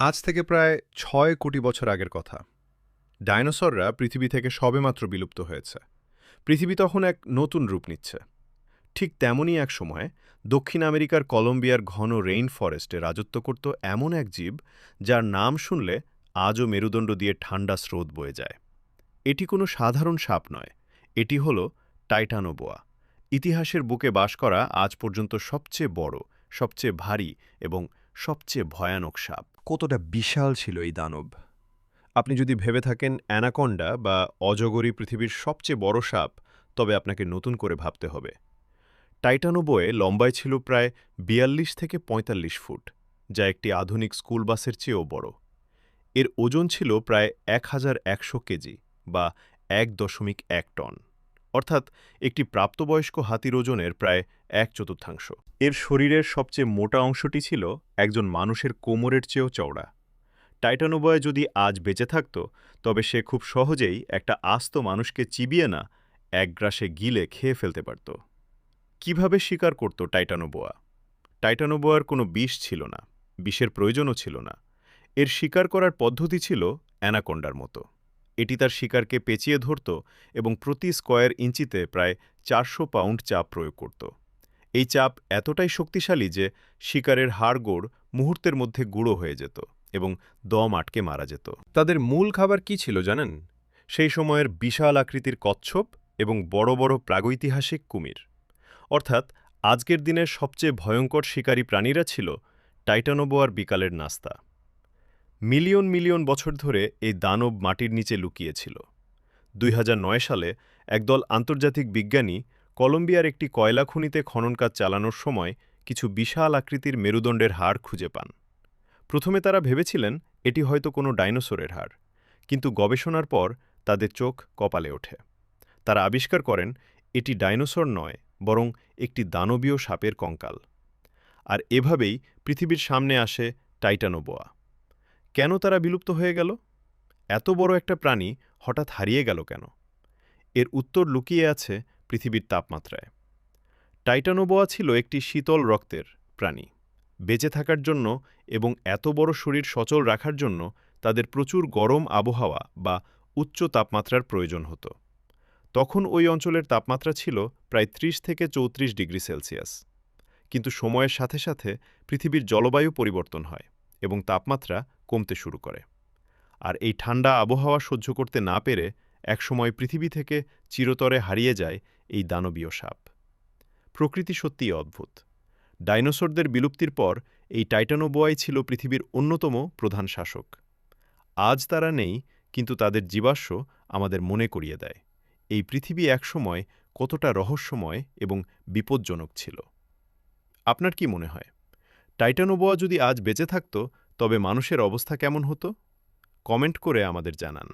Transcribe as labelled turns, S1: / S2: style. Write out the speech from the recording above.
S1: আজ থেকে প্রায় ৬ কোটি বছর আগের কথা। ডায়নোসররা পৃথিবী থেকে সবেমাত্র বিলুপ্ত হয়েছে। পৃথিবী তখন এক নতুন রূপ নিচ্ছে। ঠিক তেমনই এক সময়ে দক্ষিণ আমেরিকার কলম্বিয়ার ঘন রেইন ফরেস্টে রাজত্ব করত এমন এক জীব যার নাম শুনলে আজও মেরুদণ্ড দিয়ে ঠান্ডা স্রোত বয়ে যায়। এটি কোনো সাধারণ সাপ নয়, এটি হল টাইটানোবোয়া। ইতিহাসের বুকে বাস করা আজ পর্যন্ত সবচেয়ে বড়, সবচেয়ে ভারী এবং সবচেয়ে ভয়ানক সাপ।
S2: কতটা বিশাল ছিল এই দানব! আপনি যদি ভেবে থাকেন অ্যানাকন্ডা বা অজগরই পৃথিবীর সবচেয়ে বড় সাপ, তবে আপনাকে নতুন করে ভাবতে হবে। টাইটানোবোয়ে লম্বায় ছিল প্রায় ৪২ থেকে ৪৫ ফুট, যা একটি আধুনিক স্কুল বাসের চেয়েও বড়। এর ওজন ছিল প্রায় ১,১০০ কেজি বা ১.১ টন, অর্থাৎ একটি প্রাপ্তবয়স্ক হাতির ওজনের প্রায় ১/৪। এর শরীরের সবচেয়ে মোটা অংশটি ছিল একজন মানুষের কোমরের চেয়েও চওড়া। টাইটানোবোয়া যদি আজ বেঁচে থাকত, তবে সে খুব সহজেই একটা আস্ত মানুষকে চিবিয়ে না, একগ্রাসে গিলে খেয়ে ফেলতে পারত। কিভাবে শিকার করত টাইটানোবোয়া? টাইটানোবোয়ার কোনো বিষ ছিল না, বিষের প্রয়োজনও ছিল না। এর শিকার করার পদ্ধতি ছিল অ্যানাকোন্ডার মতো। এটি তার শিকারকে পেঁচিয়ে ধরত এবং প্রতি স্কয়ার ইঞ্চিতে প্রায় ৪০০ পাউন্ড চাপ প্রয়োগ করত। এই চাপ এতটাই শক্তিশালী যে শিকারের হাড়গোড় মুহূর্তের মধ্যে গুঁড়ো হয়ে যেত এবং দম আটকে মারা যেত। তাদের মূল খাবার কি ছিল জানেন? সেই সময়ের বিশাল আকৃতির কচ্ছপ এবং বড় বড় প্রাগৈতিহাসিক কুমির। অর্থাৎ আজকের দিনের সবচেয়ে ভয়ঙ্কর শিকারী প্রাণীরা ছিল টাইটানোবোয়ার বিকালের নাস্তা। মিলিয়ন মিলিয়ন বছর ধরে এই দানব মাটির নিচে লুকিয়েছিল। ২০০৯ সালে একদল আন্তর্জাতিক বিজ্ঞানী কলম্বিয়ার একটি কয়লা খনিতে খনন কাজ চালানোর সময় কিছু বিশাল আকৃতির মেরুদণ্ডের হাড় খুঁজে পান। প্রথমে তারা ভেবেছিলেন এটি হয়তো কোনো ডাইনোসরের হাড়, কিন্তু গবেষণার পর তাদের চোখ কপালে ওঠে। তারা আবিষ্কার করেন এটি ডাইনোসর নয়, বরং একটি দানবীয় সাপের কঙ্কাল। আর এভাবেই পৃথিবীর সামনে আসে টাইটানোবোয়া। কেন তারা বিলুপ্ত হয়ে গেল? এত বড় একটা প্রাণী হঠাৎ হারিয়ে গেল কেন? এর উত্তর লুকিয়ে আছে পৃথিবীর তাপমাত্রায়। টাইটানোবোয়া ছিল একটি শীতল রক্তের প্রাণী। বেঁচে থাকার জন্য এবং এত বড় শরীর সচল রাখার জন্য তাদের প্রচুর গরম আবহাওয়া বা উচ্চ তাপমাত্রার প্রয়োজন হতো। তখন ওই অঞ্চলের তাপমাত্রা ছিল প্রায় ৩০ থেকে ৩৪ ডিগ্রি সেলসিয়াস। কিন্তু সময়ের সাথে সাথে পৃথিবীর জলবায়ু পরিবর্তন হয় এবং তাপমাত্রা কমতে শুরু করে। আর এই ঠান্ডা আবহাওয়া সহ্য করতে না পেরে একসময় পৃথিবী থেকে চিরতরে হারিয়ে যায় এই দানবীয় সাপ। প্রকৃতি সত্যিই অদ্ভুত। ডাইনোসরদের বিলুপ্তির পর এই টাইটানোবোয়াই ছিল পৃথিবীর অন্যতম প্রধান শাসক। আজ তারা নেই, কিন্তু তাদের জীবাশ্ম আমাদের মনে করিয়ে দেয় এই পৃথিবী একসময় কতটা রহস্যময় এবং বিপজ্জনক ছিল। আপনার কি মনে হয়, টাইটানোবোয়া যদি আজ বেঁচে থাকত, তবে মানুষের অবস্থা কেমন হতো? কমেন্ট করে আমাদের জানান।